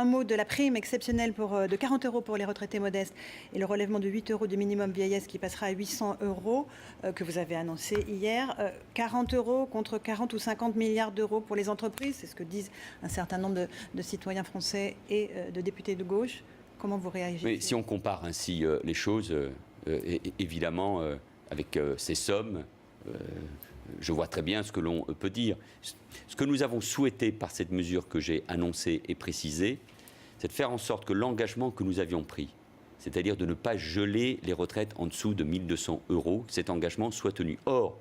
un mot de la prime exceptionnelle de 40 € pour les retraités modestes et le relèvement de 8 € du minimum vieillesse qui passera à 800 € que vous avez annoncé hier. 40 € contre 40 ou 50 milliards d'euros pour les entreprises, c'est ce que disent un certain nombre de citoyens français et de députés de gauche. Comment vous réagissez? Mais si on compare ainsi les choses, évidemment, avec ces sommes, je vois très bien ce que l'on peut dire. Ce que nous avons souhaité par cette mesure que j'ai annoncée et précisée, c'est de faire en sorte que l'engagement que nous avions pris, c'est-à-dire de ne pas geler les retraites en dessous de 1 200 €, cet engagement soit tenu. Or,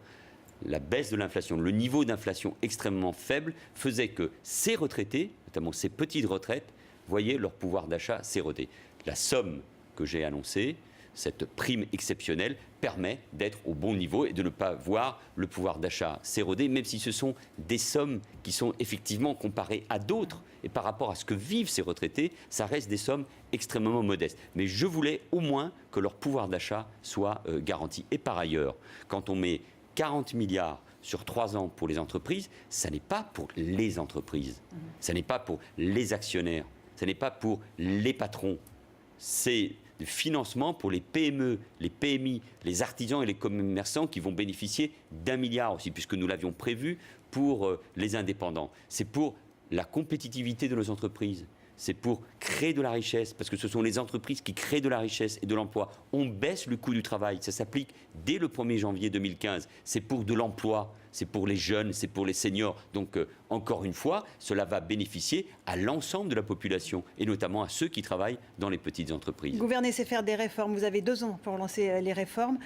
la baisse de l'inflation, le niveau d'inflation extrêmement faible faisait que ces retraités, notamment ces petites retraites, voyaient leur pouvoir d'achat s'éroder. La somme que j'ai annoncée, cette prime exceptionnelle, permet d'être au bon niveau et de ne pas voir le pouvoir d'achat s'éroder, même si ce sont des sommes qui sont effectivement comparées à d'autres. Et par rapport à ce que vivent ces retraités, ça reste des sommes extrêmement modestes. Mais je voulais au moins que leur pouvoir d'achat soit garanti. Et par ailleurs, quand on met 40 milliards sur 3 ans pour les entreprises, ça n'est pas pour les entreprises, ça n'est pas pour les actionnaires, ça n'est pas pour les patrons. C'est du financement pour les PME, les PMI, les artisans et les commerçants qui vont bénéficier d'1 milliard aussi, puisque nous l'avions prévu pour les indépendants. C'est pour la compétitivité de nos entreprises. C'est pour créer de la richesse, parce que ce sont les entreprises qui créent de la richesse et de l'emploi. On baisse le coût du travail, ça s'applique dès le 1er janvier 2015. C'est pour de l'emploi, c'est pour les jeunes, c'est pour les seniors. Donc, encore une fois, cela va bénéficier à l'ensemble de la population, et notamment à ceux qui travaillent dans les petites entreprises. Gouverner, c'est faire des réformes. Vous avez 2 ans pour lancer les réformes,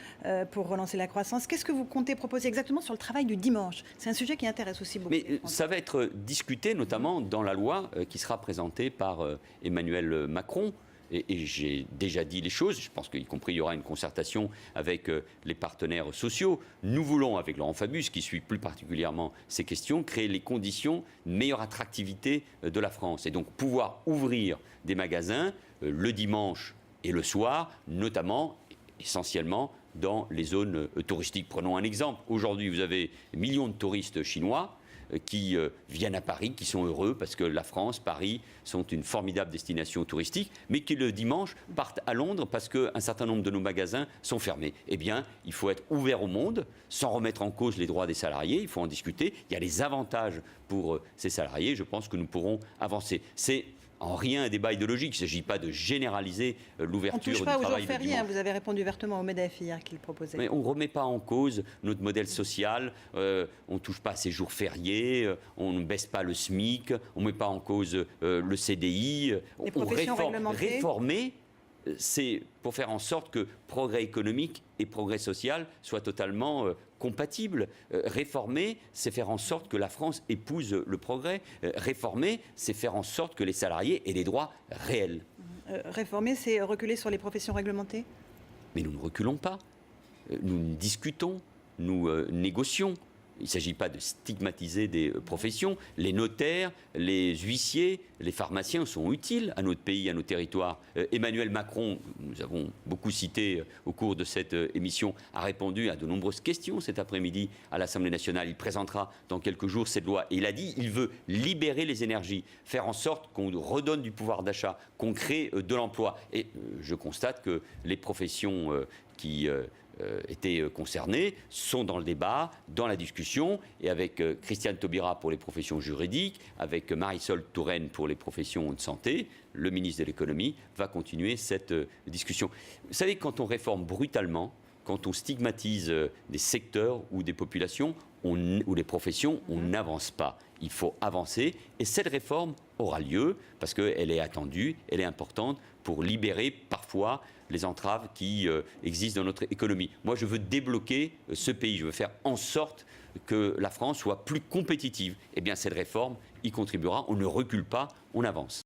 pour relancer la croissance. Qu'est-ce que vous comptez proposer exactement sur le travail du dimanche? C'est un sujet qui intéresse aussi beaucoup. Mais ça va être discuté, notamment dans la loi qui sera présentée par Emmanuel Macron. Et j'ai déjà dit les choses, je pense qu'y compris il y aura une concertation avec les partenaires sociaux. Nous voulons, avec Laurent Fabius, qui suit plus particulièrement ces questions, créer les conditions de meilleure attractivité de la France. Et donc pouvoir ouvrir des magasins le dimanche et le soir, notamment, essentiellement, dans les zones touristiques. Prenons un exemple. Aujourd'hui, vous avez millions de touristes chinois qui viennent à Paris, qui sont heureux parce que la France, Paris sont une formidable destination touristique, mais qui le dimanche partent à Londres parce qu'un certain nombre de nos magasins sont fermés. Eh bien, il faut être ouvert au monde, sans remettre en cause les droits des salariés, il faut en discuter. Il y a des avantages pour ces salariés, je pense que nous pourrons avancer. C'est en rien un débat idéologique. Il ne s'agit pas de généraliser l'ouverture du travail. On ne touche pas aux jours fériés, vous avez répondu vertement au MEDEF hier qu'il proposait. Mais on ne remet pas en cause notre modèle social, on ne touche pas à ces jours fériés, on ne baisse pas le SMIC, on ne met pas en cause le CDI. Les professions réglementées. Réformer, c'est pour faire en sorte que progrès économique et progrès social soient totalement compatibles. Réformer, c'est faire en sorte que la France épouse le progrès. Réformer, c'est faire en sorte que les salariés aient des droits réels. Réformer, c'est reculer sur les professions réglementées? Mais nous ne reculons pas. Nous discutons, nous négocions. Il ne s'agit pas de stigmatiser des professions. Les notaires, les huissiers, les pharmaciens sont utiles à notre pays, à nos territoires. Emmanuel Macron, nous avons beaucoup cité au cours de cette émission, a répondu à de nombreuses questions cet après-midi à l'Assemblée nationale. Il présentera dans quelques jours cette loi. Et il a dit qu'il veut libérer les énergies, faire en sorte qu'on redonne du pouvoir d'achat, qu'on crée de l'emploi. Et je constate que les professions qui étaient concernés sont dans le débat, dans la discussion, et avec Christiane Taubira pour les professions juridiques, avec Marisol Touraine pour les professions de santé, le ministre de l'économie va continuer cette discussion. Vous savez, quand on réforme brutalement, quand on stigmatise des secteurs ou des populations ou des professions, on n'avance pas. Il faut avancer et cette réforme aura lieu parce qu'elle est attendue, elle est importante pour libérer parfois les entraves qui existent dans notre économie. Moi, je veux débloquer ce pays, je veux faire en sorte que la France soit plus compétitive. Eh bien, cette réforme y contribuera, on ne recule pas, on avance.